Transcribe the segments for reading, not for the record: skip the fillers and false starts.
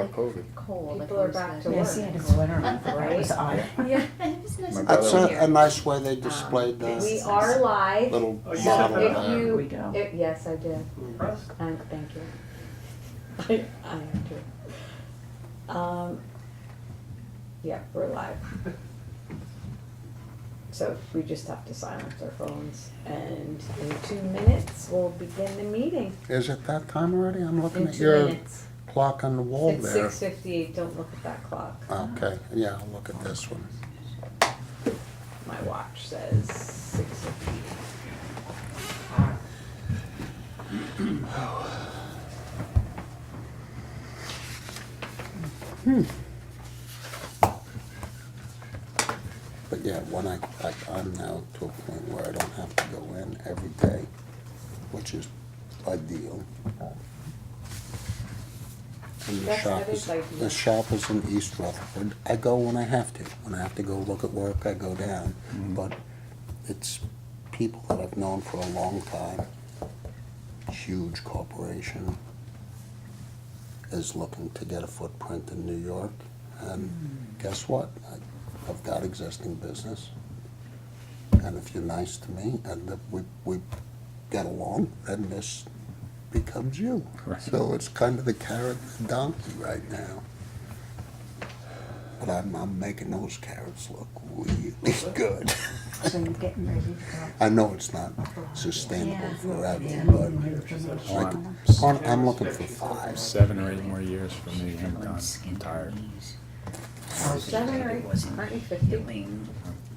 like COVID. cold. People are back to Yeah, I work. see it in the winter. Right? It was odd. Yeah, it was nice. My and brother- cold That's here. a nice way they displayed We the are live. little Oh, you So model said if that. there. you, We go. yes, I did. Impressed. Thank you. I am too. Yeah, we're live. So we just have to silence our phones, and in 2 minutes, we'll begin the meeting. Is it that time already? I'm looking In at 2 your minutes. clock on the wall It's there. 6:58, don't look at that clock. Okay, yeah, I'll look at this one. My watch says 6:58. But yeah, when I'm now to a point where I don't have to go in every day, which is ideal. And Yes, that is ideal. the shop is in East Rutherford. I go when I have to. When I have to go look at work, I go down. But it's people that I've known for a long time. Huge corporation is looking to get a footprint in New York. And guess what? I've got existing business. And if you're nice to me and that we get along, then this becomes you. Right. So it's kind of the carrot and donkey right now. But I'm making those carrots look really good. So you're getting ready to go. I know it's not sustainable Yeah. forever, Yeah. but like, I'm looking for 5. 7 or 8 more years for me. I'm done. I'm tired. 7 or 8, aren't you 50?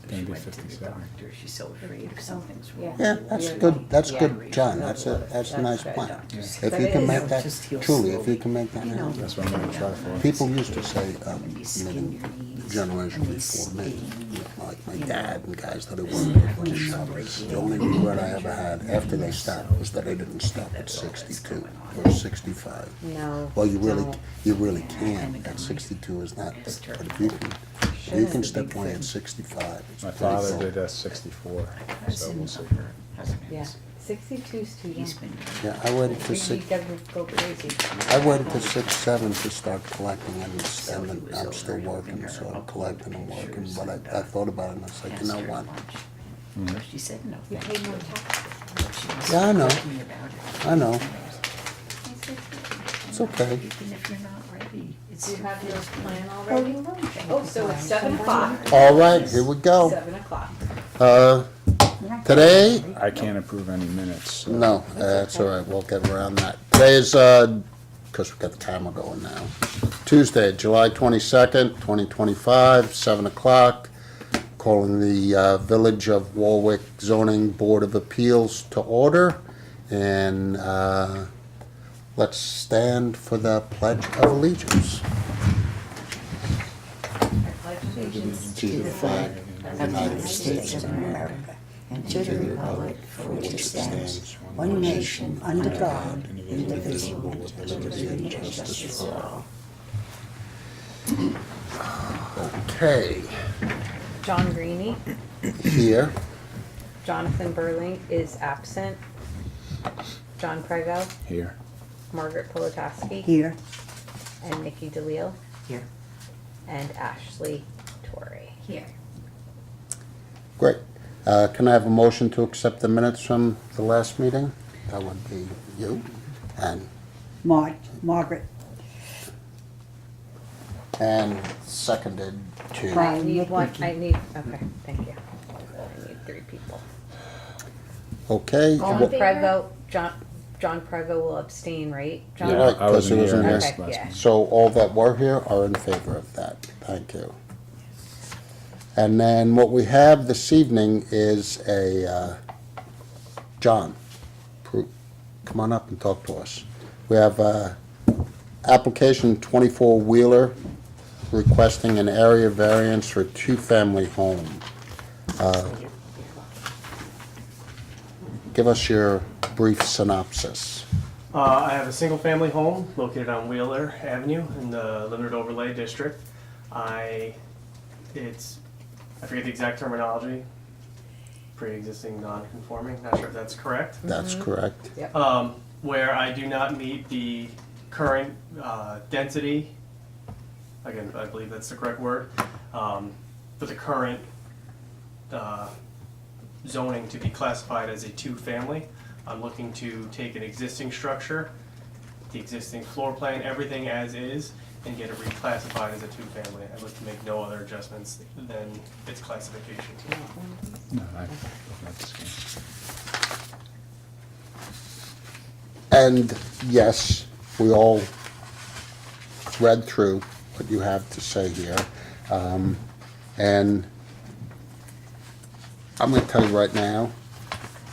Gonna be 57. She's so afraid if something's Yeah. wrong. Yeah, that's good, that's good, John, that's a nice plan. If you can make that, truly, if you can make that happen. That's what I'm gonna try for. People used to say, maybe the generation before me, like my dad and guys that I worked with in the shop, the only regret I ever had after they stopped was that I didn't stop at 62 or 65. No. Well, you don't. really can, at 62 is not, but if you can step away at 65, it's My pretty father cool. did at 64, so we'll see. Yeah, 62's too young. Yeah, I waited to You six, gotta go crazy. I waited to 6, 7 to start collecting, and then I'm still working, so I'm collecting and working, but I thought about it, and I was like, you know what? She said no. You pay more taxes. Yeah, I know. Tell me about it. I know, it's okay. Even if you're not ready, it's. Do you have your plan already? Oh, so it's 7 o'clock. All right, here we go. 7 o'clock. Today, I can't approve any minutes. So no, that's all right, we'll get around that. Today is, because we've got the timer going now, Tuesday, July 22nd, 2025, 7 o'clock. Calling the Village of Warwick Zoning Board of Appeals to order. And let's stand for the Pledge of Allegiance. To the flag of the United States of America And to the republic for which it stands, one nation, under God, indivisible, with liberty and justice for all. Okay, John Greenie, here, Jonathan Burling is absent. John Prego, here. Margaret Politaski, Here. and Nikki DeLeo, Here. and Ashley Torrey. Here. great. Can I have a motion to accept the minutes from the last meeting? That would be you and Margaret. seconded to, Right. I need one, okay, thank you. I need 3 people. okay? John wha- Prego, John Prego will abstain, right? John? You're right, I wasn't 'cause it was here in last Okay, yeah. meeting. So all that were here are in favor of that. Thank you. And then what we have this evening is John, come on up and talk to us. We have application 24-wheeler requesting an area variance for a 2-family home. Give us your brief synopsis. I have a single-family home located on Wheeler Avenue in the Limited Overlay District. I forget the exact terminology, pre-existing non-conforming, not sure if that's correct. That's correct. Where I do not meet the current density Again, I believe that's the correct word. For the current zoning to be classified as a two-family, I'm looking to take an existing structure, the existing floor plan, everything as is, and get it reclassified as a two-family. I'd like to make no other adjustments than its classification. No, that's good. And yes, we all read through what you have to say here. And I'm gonna tell you right now,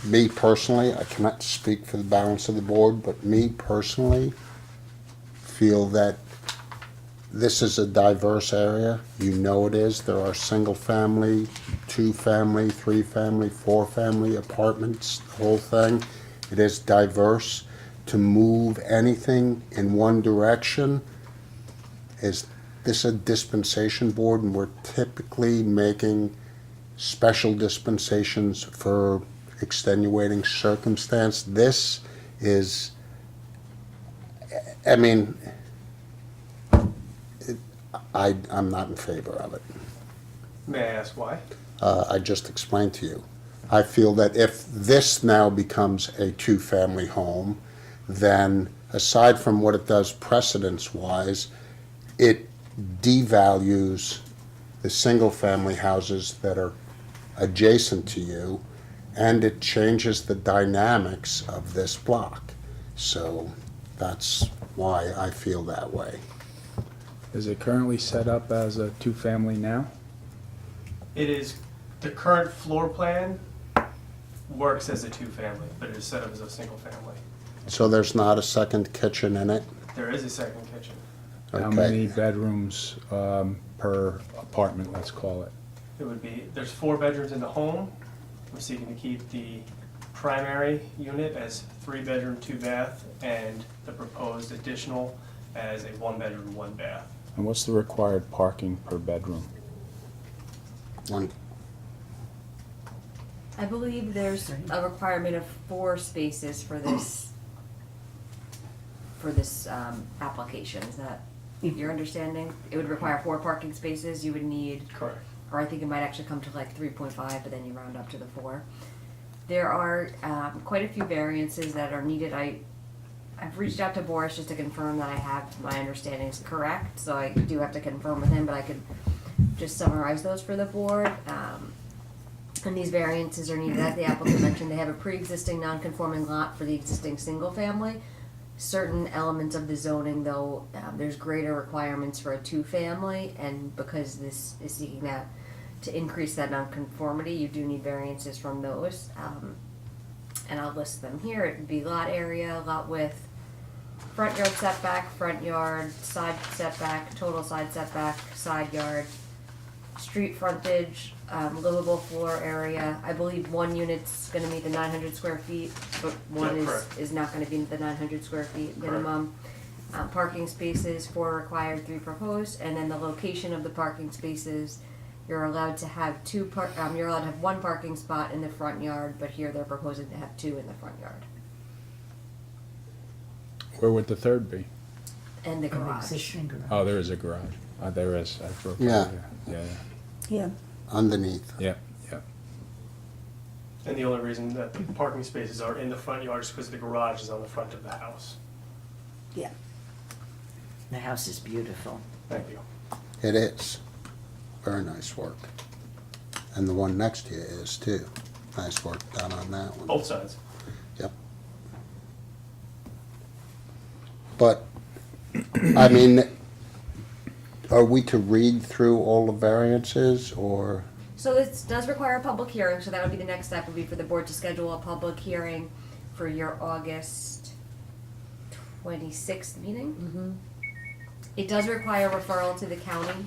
me personally, I cannot speak for the balance of the board, but me personally feel that this is a diverse area. You know it is. There are single-family, two-family, three-family, four-family apartments, the whole thing. It is diverse. To move anything in one direction, is this a dispensation board, and we're typically making special dispensations for extenuating circumstance? This is, I mean, I'm not in favor of it. May I ask why? I just explained to you. I feel that if this now becomes a two-family home, then aside from what it does precedence-wise, it devalues the single-family houses that are adjacent to you, and it changes the dynamics of this block. So that's why I feel that way. Is it currently set up as a two-family now? It is, the current floor plan works as a two-family, but it is set up as a single-family. So there's not a second kitchen in it? There is a second kitchen. How Okay. many bedrooms per apartment, let's call it? It would be, there's 4 bedrooms in the home. We're seeking to keep the primary unit as 3-bedroom, 2-bath, and the proposed additional as a 1-bedroom, 1-bath. And what's the required parking per bedroom? One, I believe there's a requirement of 4 spaces for this, application. Is that your understanding? It would require 4 parking spaces. You would need, Correct. or I think it might actually come to like 3.5, but then you round up to the 4. There are quite a few variances that are needed. I've reached out to Boris just to confirm that I have my understandings correct, so I do have to confirm with him, but I could just summarize those for the board. And these variances are needed, as the applicant mentioned. They have a pre-existing non-conforming lot for the existing single-family. Certain elements of the zoning, though, there's greater requirements for a 2-family, and because this is seeking that to increase that non-conformity, you do need variances from those. And I'll list them here. It would be lot area, lot width, front yard setback, front yard, side setback, total side setback, side yard, street frontage, livable floor area. I believe one unit's gonna meet the 900 square feet, but one Yeah, correct. is not gonna be the 900 square feet minimum. Parking spaces, 4 required, 3 proposed, and then the location of the parking spaces, you're allowed to have you're allowed to have 1 parking spot in the front yard, but here they're proposing to have 2 in the front yard. Where would the third be? And the garage. Existing garage. Oh, there is a garage. There is. I broke it. Yeah. Yeah, Yeah, underneath. yeah, yeah. And the only reason that the parking spaces are in the front yard is because the garage is on the front of the house. yeah. The house is beautiful. Thank you. It is. Very nice work. And the one next to you is too. Nice work done on that one. Both sides. Yep. But, I mean, are we to read through all the variances, or? So this does require a public hearing, so that would be the next step, would be for the board to schedule a public hearing for your August 26th meeting. Mm-hmm. It does require referral to the county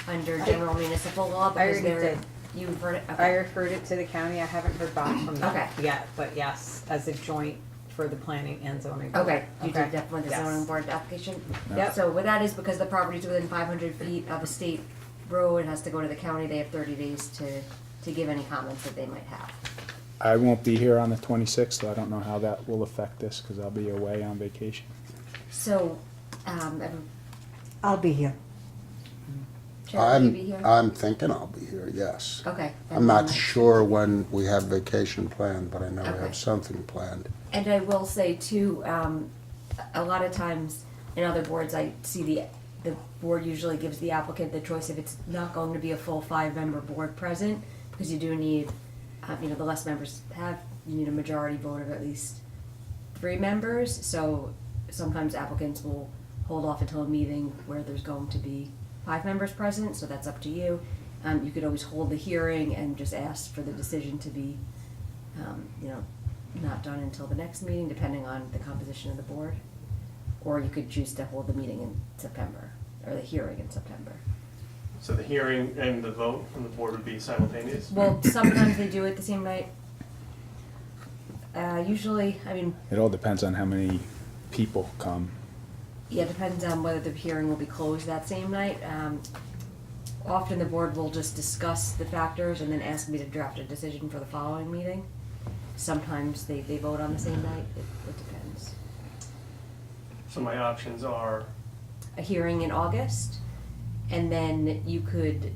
under general municipal law, I because already they're, did. you've heard it, I okay. referred it to the county. I haven't heard back from them Okay. yet, but yes, as a joint for the planning and zoning. board. Okay, you Okay. did definitely the Yes. zoning board application? Yep. So what that is, because the property's within 500 feet of a state road, it has to go to the county, they have 30 days to give any comments that they might have. I won't be here on the 26th, so I don't know how that will affect this, because I'll be away on vacation. So, I'll be here. Chair, will you be here? I'm thinking I'll be here, yes. Okay. I'm not sure when we have vacation planned, but I know we Okay. have something planned. And I will say too, a lot of times in other boards, I see the board usually gives the applicant the choice if it's not going to be a full 5-member board present, because you do need, the less members have, you need a majority vote of at least 3 members. So sometimes applicants will hold off until a meeting where there's going to be 5 members present, so that's up to you. You could always hold the hearing and just ask for the decision to be, not done until the next meeting, depending on the composition of the board. Or you could choose to hold the meeting in September, or the hearing in September. So the hearing and the vote from the board would be simultaneous? Well, sometimes they do it the same night. Usually, It all depends on how many people come. yeah, it depends on whether the hearing will be closed that same night. Often the board will just discuss the factors and then ask me to draft a decision for the following meeting. Sometimes they vote on the same night, it depends. So my options are, A hearing in August, and then you could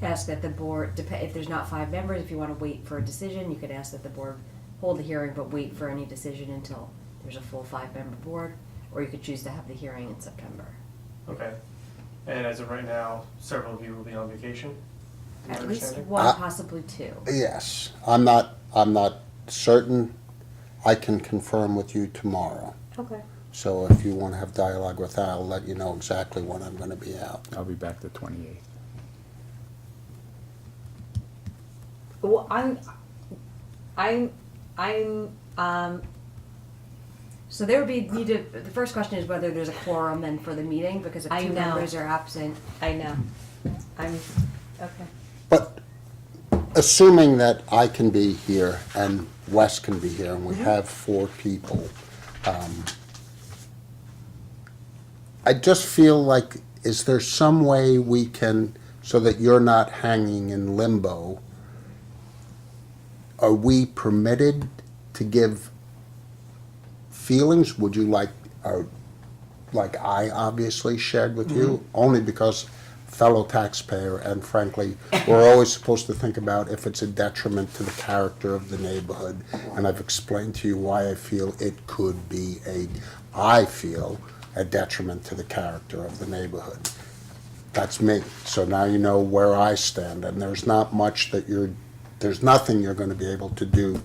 ask that the board, if there's not 5 members, if you want to wait for a decision, you could ask that the board hold the hearing but wait for any decision until there's a full 5-member board, or you could choose to have the hearing in September. okay. And as of right now, several of you will be on vacation? Am I At least understanding? one, possibly 2. Yes, I'm not certain. I can confirm with you tomorrow. Okay. So if you want to have dialogue with that, I'll let you know exactly when I'm going to be out. I'll be back the 28th. Well, So there would be, the first question is whether there's a quorum then for the meeting, because if I 2 know. members are absent. I know. Okay. But assuming that I can be here and Wes can be here and we have 4 people, I just feel like, is there some way we can, so that you're not hanging in limbo, are we permitted to give feelings? Would you like I obviously shared with you, only because fellow taxpayer, and frankly, we're always supposed to think about if it's a detriment to the character of the neighborhood, and I've explained to you why I feel it could be a detriment to the character of the neighborhood. That's me. So now you know where I stand, and there's not much there's nothing you're gonna be able to do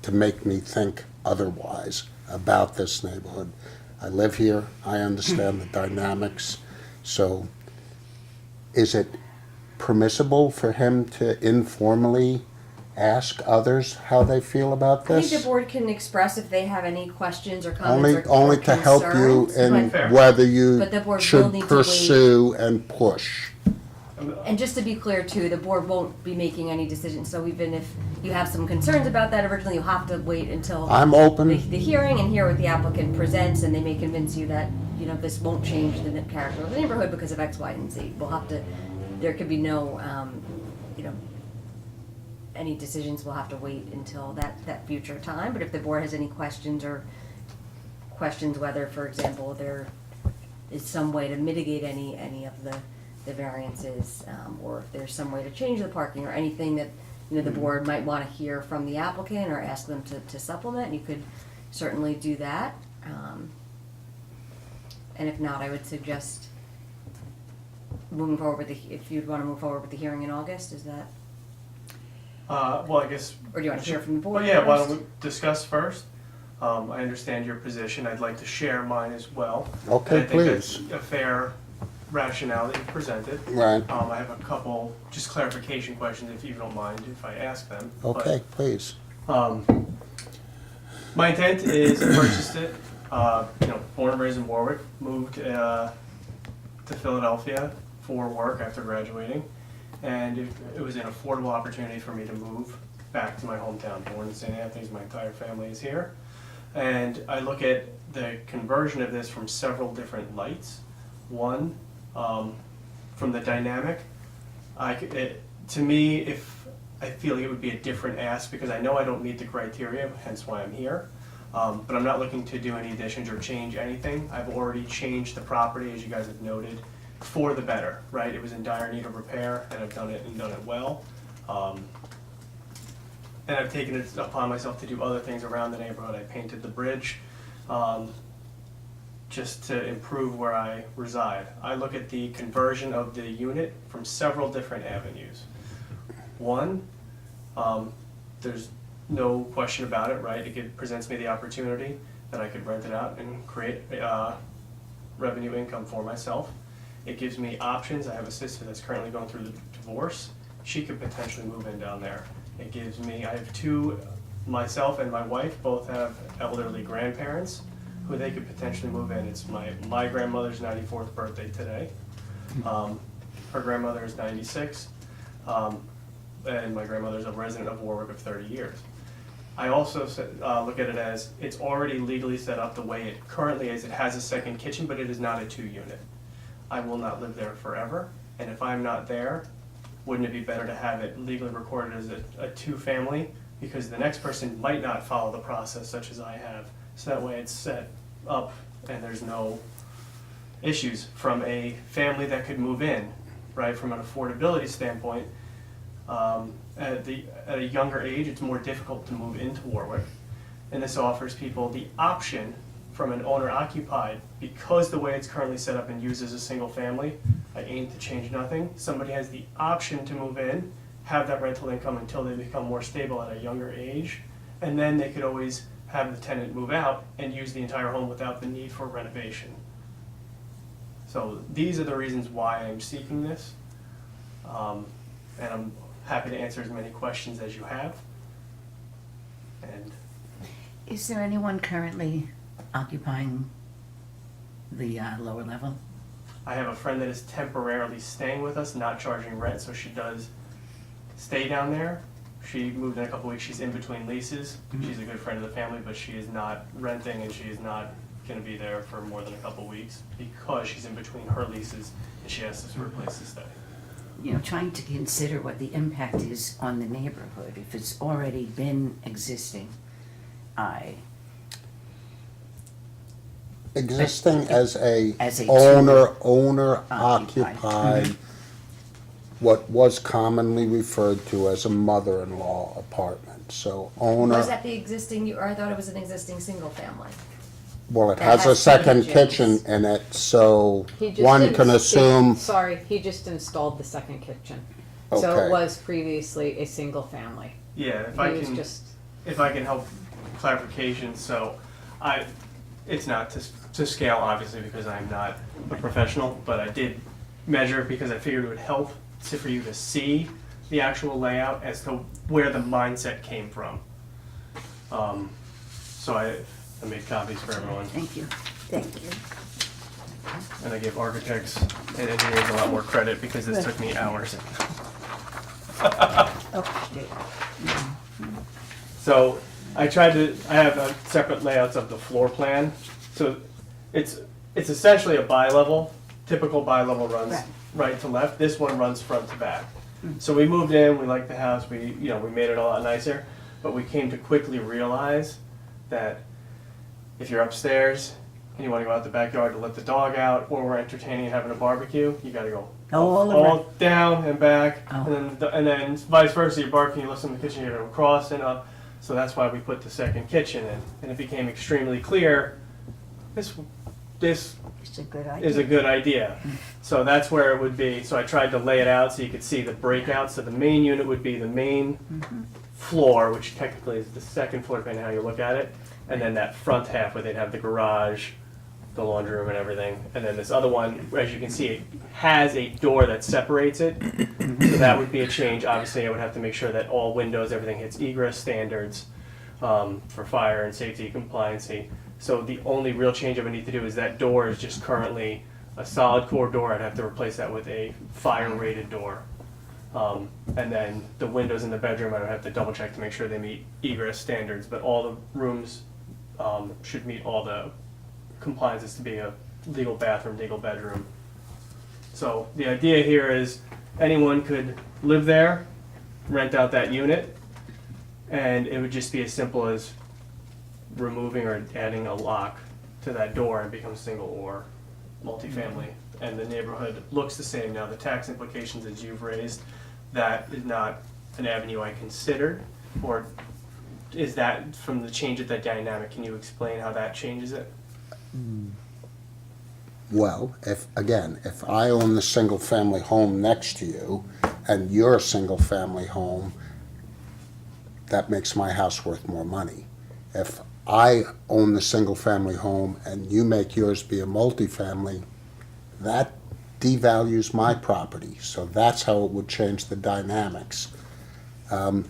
to make me think otherwise about this neighborhood. I live here, I understand the dynamics, so is it permissible for him to informally ask others how they feel about I think this? the board can express if they have any questions or comments or Only to help you concerns, in Fair. whether you But the board will should need to wait. pursue and push. And just to be clear too, the board won't be making any decisions, so even if you have some concerns about that originally, you'll have to wait until I'm open. the hearing and hear what the applicant presents, and they may convince you that, this won't change the character of the neighborhood because of X, Y, and Z. There could be no, any decisions will have to wait until that future time, but if the board has any questions or questions whether, for example, there is some way to mitigate any of the variances, or if there's some way to change the parking or anything that, the board might want to hear from the applicant or ask them to supplement, you could certainly do that. And if not, I would suggest moving forward if you'd want to move forward with the hearing in August, is that, well, I guess. or do you want to hear from the board Well, yeah, why first? don't we discuss first? I understand your position, I'd like to share mine as well. Okay, And I think that's please. a fair rationale that you presented. Right, I have a couple just clarification questions, if you don't mind, if I ask them. But, okay, please. my intent is to purchase it, born and raised in Warwick, moved to Philadelphia for work after graduating. And it was an affordable opportunity for me to move back to my hometown. Born in St. Anthony's, my entire family is here. And I look at the conversion of this from several different lights. One, from the dynamic, to me, if I feel like it would be a different ask, because I know I don't meet the criteria, hence why I'm here. But I'm not looking to do any additions or change anything. I've already changed the property, as you guys have noted, for the better, right? It was in dire need of repair, and I've done it and done it well. And I've taken it upon myself to do other things around the neighborhood. I painted the bridge, just to improve where I reside. I look at the conversion of the unit from several different avenues. One, there's no question about it, right? It presents me the opportunity that I could rent it out and create revenue income for myself. It gives me options. I have a sister that's currently going through the divorce. She could potentially move in down there. It gives me, I have two, myself and my wife both have elderly grandparents who they could potentially move in. It's my grandmother's 94th birthday today. Her grandmother is 96. And my grandmother's a resident of Warwick of 30 years. I also look at it as it's already legally set up the way it currently is. It has a second kitchen, but it is not a 2-unit. I will not live there forever, and if I'm not there, wouldn't it be better to have it legally recorded as a 2-family? Because the next person might not follow the process such as I have. So that way it's set up and there's no issues from a family that could move in, right? From an affordability standpoint, at a younger age, it's more difficult to move into Warwick. And this offers people the option from an owner-occupied, because the way it's currently set up and used as a single family, I aim to change nothing. Somebody has the option to move in, have that rental income until they become more stable at a younger age, and then they could always have the tenant move out and use the entire home without the need for renovation. So these are the reasons why I'm seeking this, and I'm happy to answer as many questions as you have. And Is there anyone currently occupying the lower level? I have a friend that is temporarily staying with us, not charging rent, so she does stay down there. She moved in a couple weeks. She's in between leases. She's a good friend of the family, but she is not renting, and she is not going to be there for more than a couple weeks because she's in between her leases and she has to replace to stay. You know, trying to consider what the impact is on the neighborhood. If it's already been existing, Existing as a As a owner occupied, what was commonly referred to as a mother-in-law apartment. So owner, Was that the existing, or I thought it was an existing single family? well, it that has a has second kitchens. kitchen in it, so He just one didn't can sta- assume, Sorry, he just installed the second kitchen. So Okay. it was previously a single family. Yeah, if He I was can, just, if I can help clarification, so it's not to scale obviously because I'm not a professional, but I did measure because I figured it would help for you to see the actual layout as to where the mindset came from. So I made copies for everyone, thank you. Thank you. and I give architects and engineers a lot more credit because this took me hours. So I have separate layouts of the floor plan. So it's essentially a bi-level. Typical bi-level runs right to left. This one runs front to back. So we moved in, we liked the house, we made it a lot nicer, but we came to quickly realize that if you're upstairs and you want to go out the backyard to let the dog out, or we're entertaining and having a barbecue, you got to go all down and back, and then vice versa. You're barking, you listen to the kitchen, you got to go across and up. So that's why we put the second kitchen in, and it became extremely clear. This It's a good idea. is a good idea. So that's where it would be. So I tried to lay it out so you could see the breakout. So the main unit would be the main floor, which technically is the second floor, depending on how you look at it. And then that front half where they'd have the garage, the laundry room and everything. And then this other one, as you can see, it has a door that separates it. So that would be a change. Obviously, I would have to make sure that all windows, everything hits egress standards for fire and safety compliancy. So the only real change I would need to do is that door is just currently a solid core door. I'd have to replace that with a fire rated door. And then the windows in the bedroom, I would have to double check to make sure they meet egress standards, but all the rooms should meet all the compliances to be a legal bathroom, legal bedroom. So the idea here is anyone could live there, rent out that unit, and it would just be as simple as removing or adding a lock to that door and become single or multifamily and the neighborhood looks the same now, the tax implications as you've raised, that is not an avenue I considered? Or is that from the change of that dynamic? Can you explain how that changes it? Well, if I own the single-family home next to you, and you're a single-family home, that makes my house worth more money. If I own the single-family home and you make yours be a multifamily, that devalues my property. So that's how it would change the dynamics. And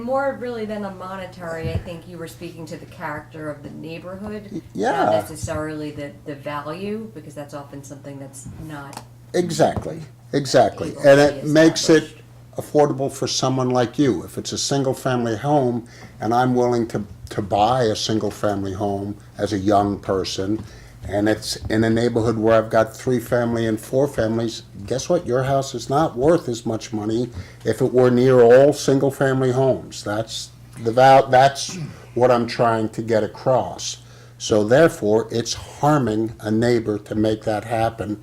more really than a monetary, I think you were speaking to the character of the neighborhood. Yeah. Not necessarily the value, because that's often something that's not. Exactly. And Able to it be makes it established. affordable for someone like you. If it's a single-family home and I'm willing to buy a single-family home as a young person, and it's in a neighborhood where I've got 3-family and 4 families, guess what? Your house is not worth as much money if it were near all single-family homes. That's what I'm trying to get across. So therefore, it's harming a neighbor to make that happen.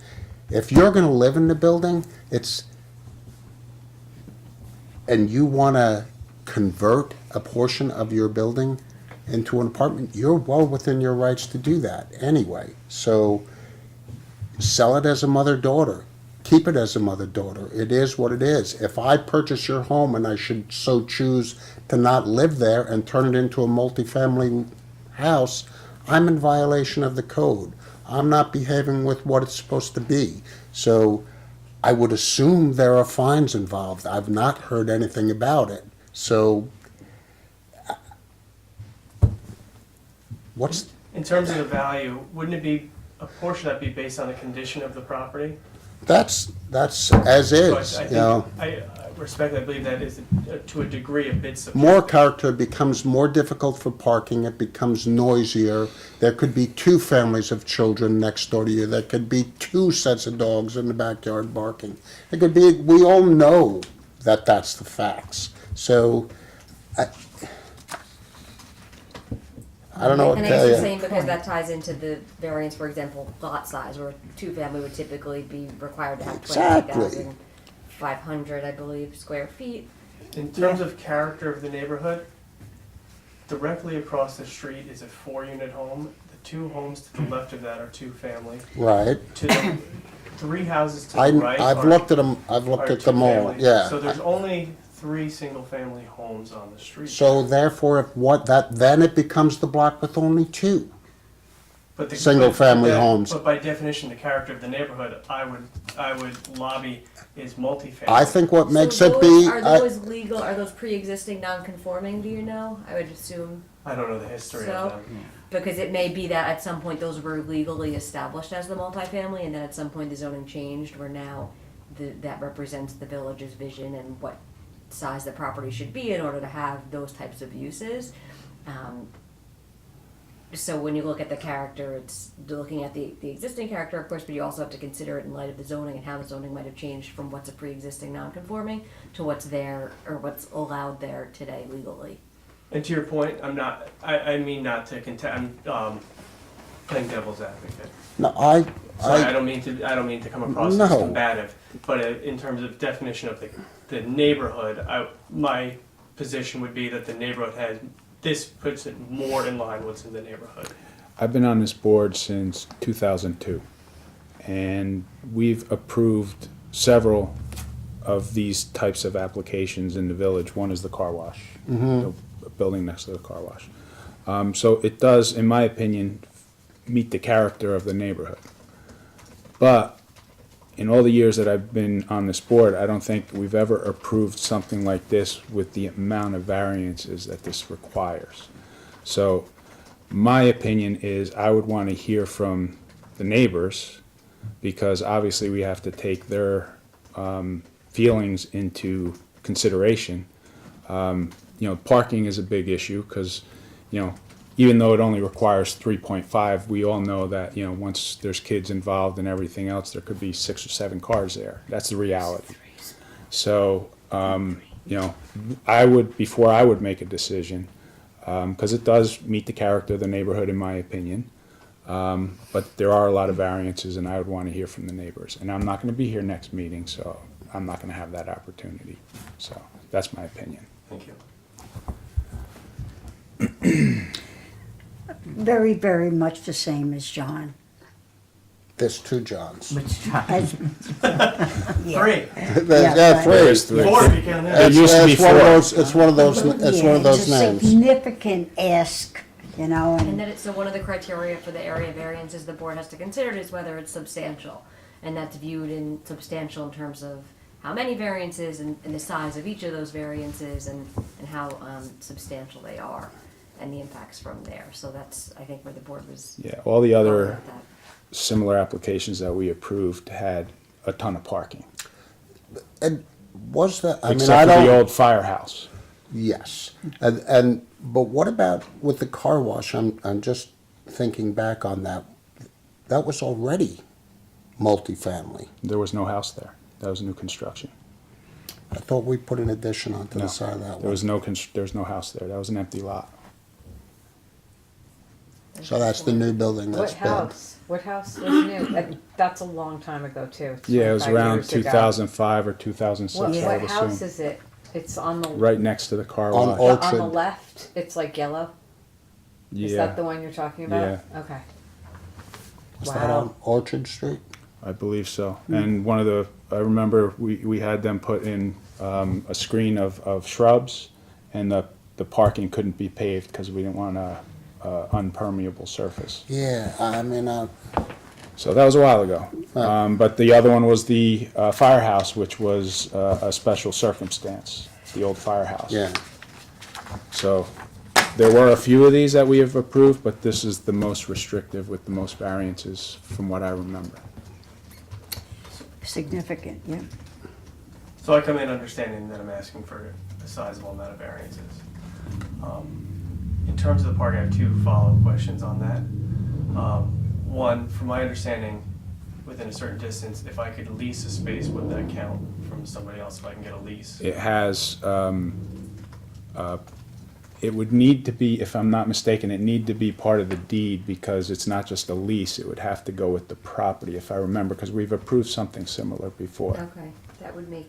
If you're gonna live in the building, and you wanna convert a portion of your building into an apartment, you're well within your rights to do that anyway. So sell it as a mother-daughter. Keep it as a mother-daughter. It is what it is. If I purchase your home and I should so choose to not live there and turn it into a multifamily house, I'm in violation of the code. I'm not behaving with what it's supposed to be. So I would assume there are fines involved. I've not heard anything about it. So what's, In terms of the value, wouldn't it be, a portion of that be based on the condition of the property? that's as So is, I you know. think, I respectfully believe that is to a degree a bit subjective. More character, it becomes more difficult for parking, it becomes noisier. There could be 2 families of children next door to you, there could be 2 sets of dogs in the backyard barking. It could be, we all know that that's the facts. So, I don't know what And to I tell guess the you. same because that ties into the variance, for example, lot size, where a 2-family would typically be required to have Exactly. 20,500, I believe, square feet. In terms of character of the neighborhood, directly across the street is a 4-unit home. The 2 homes to the left of that are 2-family. Right, To the 3 houses to the right I've are- looked at them, I've looked are at them all, 2-family. yeah. So there's only 3 single-family homes on the street. So therefore, then it becomes the block with only 2. But the- single-family but that- homes. But by definition, the character of the neighborhood, I would lobby is multifamily. I think what makes So it be, Are those legal, are those pre-existing non-conforming, do you know? I would assume, I don't know the history So? of them. because it may be that at some point those were legally established as the multifamily, and then at some point the zoning changed, where now that represents the village's vision and what size the property should be in order to have those types of uses. So when you look at the character, it's looking at the existing character, of course, but you also have to consider it in light of the zoning and how the zoning might have changed from what's a pre-existing non-conforming to what's there, or what's allowed there today legally. And to your point, I mean not to contend, I'm playing devil's advocate. no, Sorry, I don't mean to come across as No. combative, but in terms of definition of the neighborhood, my position would be that the neighborhood this puts it more in line with what's in the neighborhood. I've been on this board since 2002, and we've approved several of these types of applications in the village. One is the car wash, the building next to the car wash. So it does, in my opinion, meet the character of the neighborhood. But in all the years that I've been on this board, I don't think we've ever approved something like this with the amount of variances that this requires. So my opinion is I would want to hear from the neighbors, because obviously we have to take their feelings into consideration. Parking is a big issue because, even though it only requires 3.5, we all know that, once there's kids involved and everything else, there could be 6 or 7 cars there. That's the reality. So, before I would make a decision, because it does meet the character of the neighborhood, in my opinion, But there are a lot of variances, and I would want to hear from the neighbors. And I'm not going to be here next meeting, so I'm not going to have that opportunity. So that's my opinion. Thank you. Very, very much the same as John. There's two Johns. Which John? As- Three, Yeah, three. There is three. four if you count that. It used to be It's one of four. those, it's one of those, it's one of those It's a names. significant ask, you know, And and then so one of the criteria for the area variances the board has to consider is whether it's substantial. And that's viewed in substantial in terms of how many variances and the size of each of those variances and how substantial they are and the impacts from there. So that's, I think, where the board was. Yeah, all the going other with that. similar applications that we approved had a ton of parking. And was that, I mean, I Except for the don't, old firehouse. yes. But what about with the car wash? I'm just thinking back on that. That was already multifamily. There was no house there. That was new construction. I thought we put an addition onto No, the side of that there was one. there was no house there. That was an empty lot. So that's the new building What that's built. house? What house was new? That's a long time ago too. Yeah, it was 25 around years ago. 2005 or 2006, What, I would what house assume. is it? It's on the Right next to the car On wash. Orchard. on the left. It's like yellow. Is that the one you're talking about? Okay. Was that on Orchard Street? I believe so. And one of the, I remember we had them put in a screen of shrubs, and the parking couldn't be paved because we didn't want a unpermeable surface. Yeah, I mean, So that was a while ago. Right. But the other one was the firehouse, which was a special circumstance, the old firehouse. yeah. So there were a few of these that we have approved, but this is the most restrictive with the most variances from what I remember. significant, yeah. So I come in understanding that I'm asking for a sizable amount of variances. In terms of the parking, I have two follow-up questions on that. One, from my understanding, within a certain distance, if I could lease a space, would that count from somebody else if I can get a lease? It has, it would need to be, if I'm not mistaken, it need to be part of the deed because it's not just a lease, it would have to go with the property, if I remember, because we've approved something similar before. Okay, that would make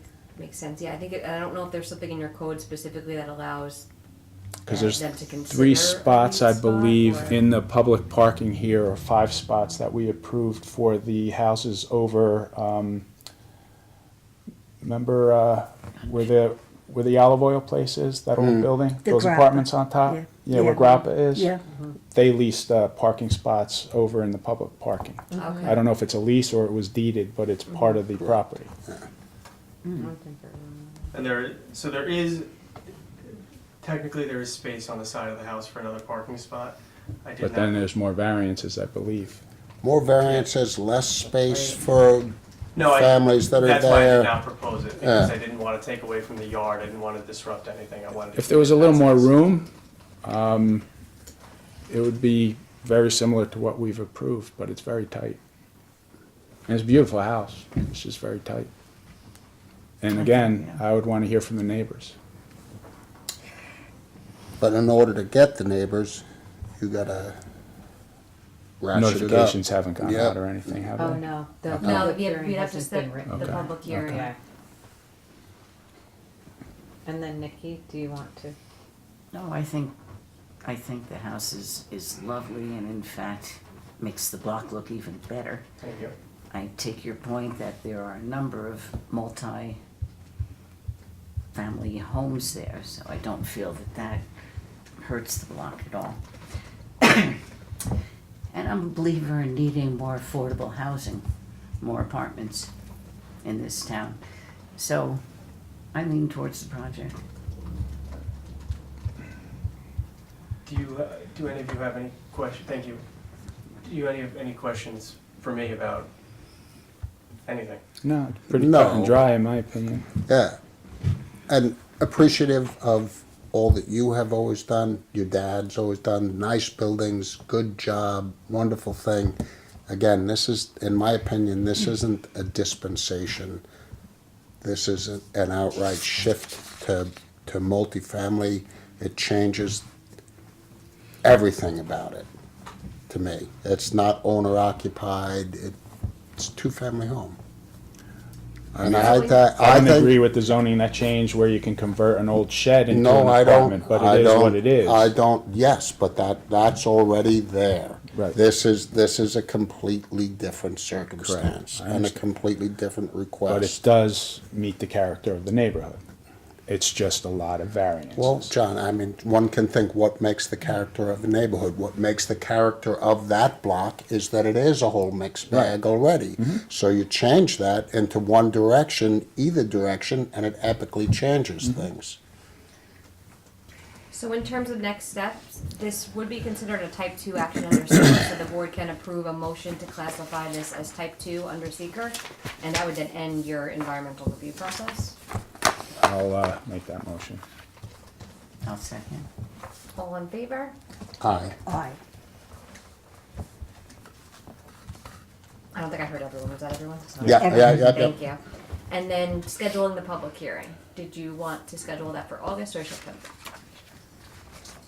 sense. Yeah, I think, I don't know if there's something in your code specifically that allows Because there's them to consider 3 a spots, I lease spot, believe, or- in the public parking here, or 5 spots that we approved for the houses over, remember where the olive oil place is, that old building? The Those Grappa. apartments on top? Yeah. Yeah, where Yeah. Grappa is? Yeah. They leased parking spots over in the public parking. I Okay. don't know if it's a lease or it was deeded, but it's part of the property. And so there is, technically there is space on the side of the house for another parking spot. I did But then not, there's more variances, I believe. More variances, less space for no, families that are that's why I there. did not propose it, because Yeah. I didn't want to take away from the yard, I didn't want to disrupt anything, I wanted to. If there was a little keep it more as is. room, it would be very similar to what we've approved, but it's very tight. And it's a beautiful house, it's just very tight. And again, I would want to hear from the neighbors. But in order to get the neighbors, you gotta ratchet it up. Notifications haven't gone Yeah. out or anything, have they? Oh, no. The No, public yeah, hearing we'd have to hasn't been set written. the Okay. public hearing. Yeah. And then Nikki, do you want to? No, I think the house is lovely and in fact makes the block look even better. Thank you. I take your point that there are a number of multi-family homes there, so I don't feel that hurts the block at all. And I'm a believer in needing more affordable housing, more apartments in this town. So I lean towards the project. Do any of you have any questions? Thank you. Do you have any questions for me about anything? No, it's pretty No. cut and dry, in my opinion. Yeah. And appreciative of all that you have always done, your dad's always done, nice buildings, good job, wonderful thing. Again, this is, in my opinion, this isn't a dispensation. This is an outright shift to multifamily. It changes everything about it. to me. It's not owner occupied, it's two-family home. And I I don't think, agree with the zoning that changed where you can convert an old shed into no, an I don't, apartment, but I it is don't, what it is. I don't, yes, but that's already there. Right. This is a completely different circumstance I and a understand. completely different But it request. does meet the character of the neighborhood. It's just a lot of variances. Well, John, I mean, one can think what makes the character of the neighborhood. What makes the character of that block is that it is a whole mixed bag already. So you change that into one direction, either direction, and it epically changes things. So in terms of next steps, this would be considered a type 2 action under seeker, so the board can approve a motion to classify this as type 2 under seeker, and that would then end your environmental review process. I'll make that motion. I'll second. All in favor? Aye. Aye. I don't think I heard everyone. Was that everyone? Sorry. Yeah. Thank you. And then scheduling the public hearing. Did you want to schedule that for August or September?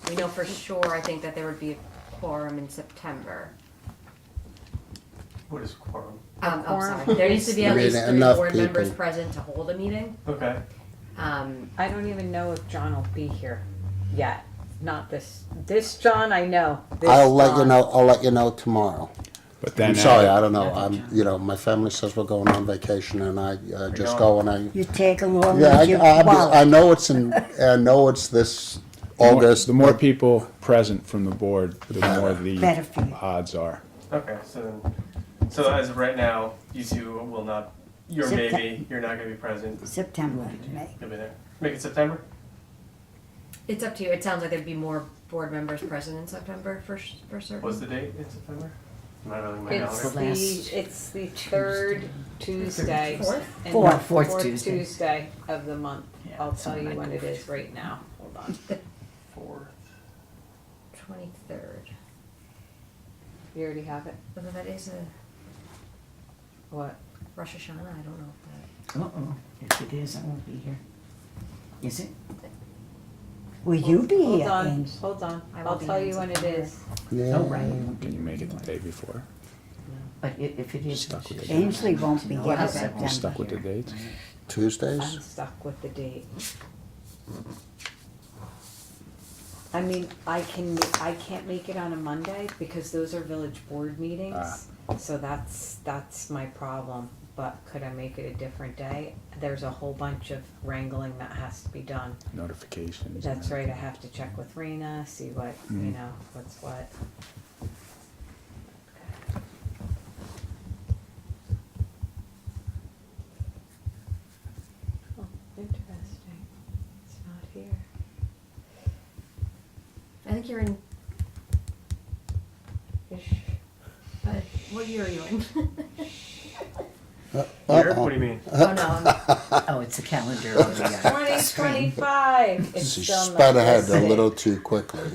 We know for sure, I think that there would be a quorum in September. What is quorum? Oh, Quorum sorry. There needs to be at I mean, least 3 enough board members people. present to hold a meeting. Okay. I don't even know if John will be here yet. Not this John, I know. This I'll let you John. know, I'll let you know tomorrow. But then I'm sorry, I don't know, Yeah. my family says we're going on vacation and I just go. go and I, You take along yeah, with your I wallet. know I know it's this August. The more but- people present from the board, the more Better for the you. odds are. Okay, so as of right now, you two will not, you're not gonna be present. September, May. You'll be there. Make it September? It's up to you. It sounds like there'd be more board members present in September for certain. What's the date in September? Am I really my It's calendar? last it's the third Tuesday. Fourth? and Fourth. the Fourth Tuesday. Tuesday of the month. Yeah, I'll so tell you I when go it for- is right now. Hold on. 4th. 23rd. You already have it? Whether that is a What? Rosh Hashanah, I don't know if Uh-oh, if it is, I won't be here. Is it? Will you be Hold here, on, Ames? hold on. I I'll won't be tell here you in when it September. is. Yeah. Oh, right. I won't be Can you here make it the anyway. day before? But if it is. Stuck with it. Ainsley won't be No, here I in won't be You stuck with the here. dates? Tuesdays? I'm stuck with the date. I mean, I can't make it on a Monday because those are village board meetings. So that's my problem. But could I make it a different day? There's a whole bunch of wrangling that has to be done. Notifications. That's right, I have to check with Rena, see what, you know, what's what. Oh, interesting. It's not here. I think you're in. Ish. What year are you in? Here? Uh-oh. What do you mean? Oh no, I'm, Oh, it's a calendar on the screen. 2025. It's She still not sped ahead a listed. little too quickly.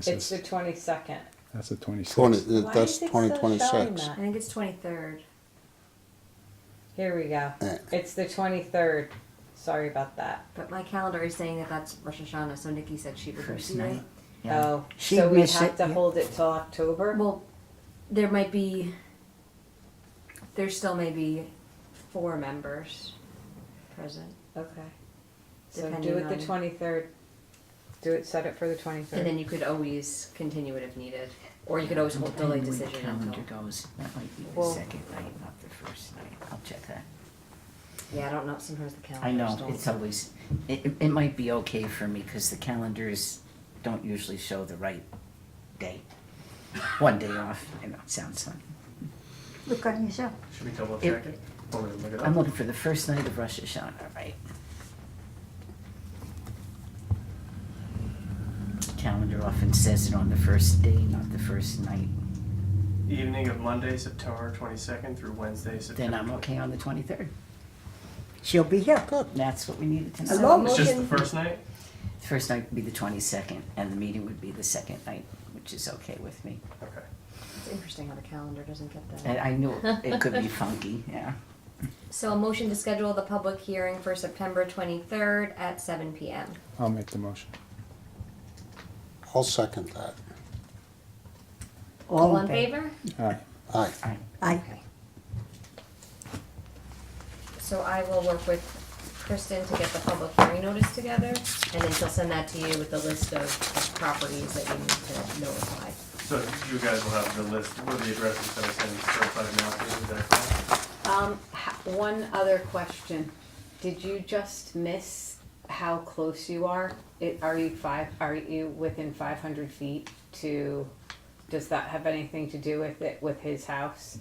It's the 22nd. That's the 26th. 20, Why that's is it still showing 2026. that? I think it's 23rd. Here we go. It's the 23rd. Sorry about that. But my calendar is saying that that's Rosh Hashanah, so Nikki said she would First do it. night. Yeah. Oh, She'd so we miss have it, to yeah. hold it till October? Well, there might be. There still may be 4 members present, Okay. So Depending do it the on- 23rd. Do it, set it for the 23rd. and then you could always continue it if needed, or you could always hold delay Depending where the decision calendar until. goes, that might be Well- the second night, not the first night. I'll check that. Yeah, I don't know. Sometimes the calendar. I know, it's always, it might be okay for me, cause the calendars don't usually show the right day. One day off, you know, sounds fun. Look on yourself. Should we double check it? Want me to look it I'm up? looking for the first night of Rosh Hashanah, right? Calendar often says it on the first day, not the first night. Evening of Monday, September 22nd through Wednesday, September. Then I'm okay on the 23rd. She'll be here. That's what we needed to know. Hello? It's just the Motion- first night? The first night would be the 22nd, and the meeting would be the second night, which is okay with me. Okay. It's interesting how the calendar doesn't get that. And I knew it could be funky, yeah. So a motion to schedule the public hearing for September 23rd at 7 p.m. I'll make the motion. I'll second that. All in favor? Aye. Aye. Aye. Okay. So I will work with Kristen to get the public hearing notice together, and then she'll send that to you with the list of properties that you need to notify. So you guys will have the list, what are the addresses that I send certified mail to, is that correct? One other question. Did you just miss how close you are? Are you within 500 feet to, does that have anything to do with it, with his house?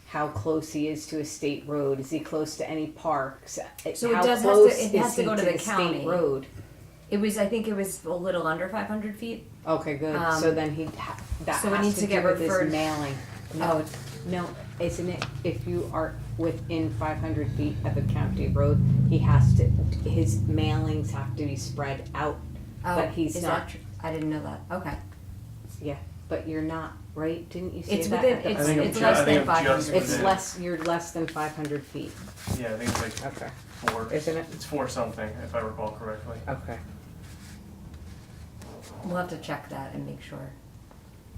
How close he is to a state road? Is he close to any parks? So it How does close has to, it has is to he go to the state county. road? It was, I think it was a little under 500 feet. Okay, good. Um, So then that so it has needs to to do get with his referred- mailing. Oh. No, isn't it, if you are within 500 feet of a county road, he has to, his mailings have to be spread out. Oh, But he's is not. that true? I didn't know that. Okay. Yeah, but you're not, right? Didn't you say It's that? within, at the- it's, I think I'm it's ju- less I think than I'm just 500. It's within- less, you're less than 500 feet. Yeah, I think it's like Okay. 4. Isn't it? It's 4 something, if I recall correctly. Okay. We'll have to check that and make sure,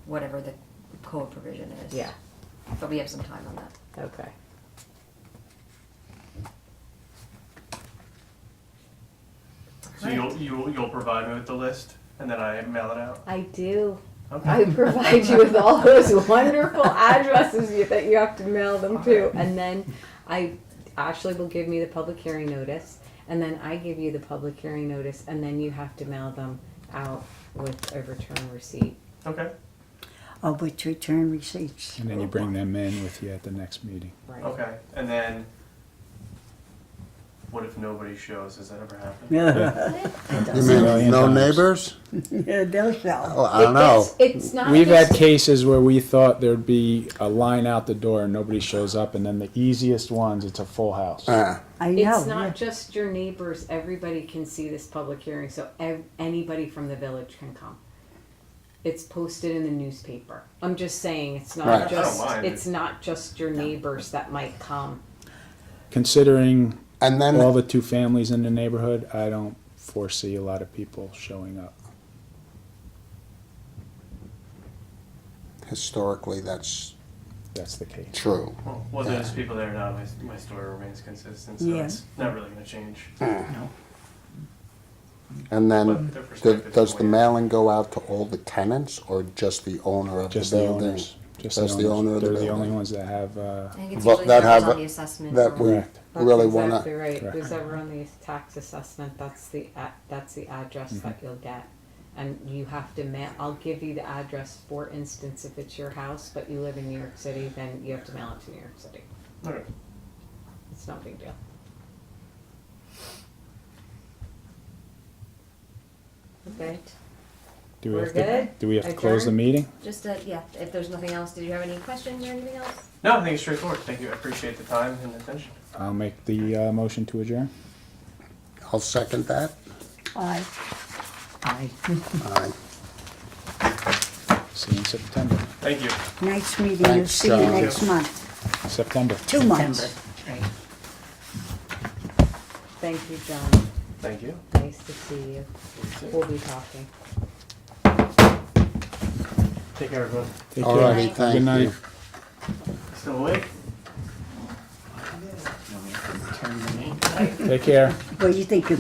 whatever the code provision is. Yeah, But we have some time on that. okay. So you'll provide me with the list, and then I mail it out? I do. Okay. I provide you with all those wonderful addresses that you have to mail them to. And then Ashley will give me the public hearing notice, and then I give you the public hearing notice, and then you have to mail them out with a return receipt. Okay, Of which return receipts. And then you bring them in with you at the next meeting. Right. okay, and then, what if nobody shows, has that ever happened? You Million mean no times. neighbors? They'll show. Oh, I don't know. It's not We've just, had cases where we thought there'd be a line out the door and nobody shows up, and then the easiest ones, it's a full house. I know. it's not just your neighbors. Everybody can see this public hearing, so anybody from the village can come. It's posted in the newspaper. I'm just saying, it's not Right. I don't just, mind. it's not just your neighbors that might come. Considering And then, all the two families in the neighborhood, I don't foresee a lot of people showing up. historically, that's That's the case. true. Well, there's people there now, my story remains consistent, so Yeah. it's not really gonna change. No. And then, But their perspective's does the way- mailing go out to all the tenants or just the owner of the Just the building? owners. Just That's the owner of the They're the only building. ones that have, I think it's But usually that whoever's have- on the assessment. that or- we Correct. That's really exactly wanna, right. Correct. Who's ever on the tax assessment, that's the address that you'll get. And you have to mail, I'll give you the address, for instance, if it's your house, but you live in New York City, then you have to mail it to New York City. Okay. It's no big deal. Okay, do we We're have to, good? do we have to close the Adjourn? meeting? Just, yeah, if there's nothing else, did you have any questions or anything else? No, I think it's straightforward, thank you, I appreciate the time and attention. I'll make the motion to adjourn. I'll second that. Aye. Aye. Aye. See you in September. Thank you. Nice meeting you. Thanks, See you John. next month. September. 2 months. September, right. thank you, John. Thank you. Nice to see you. We'll be talking. Take care, everyone. Take All care. righty, Good thank night. you. Still awake? You want me to turn the name? Take care. What do you think?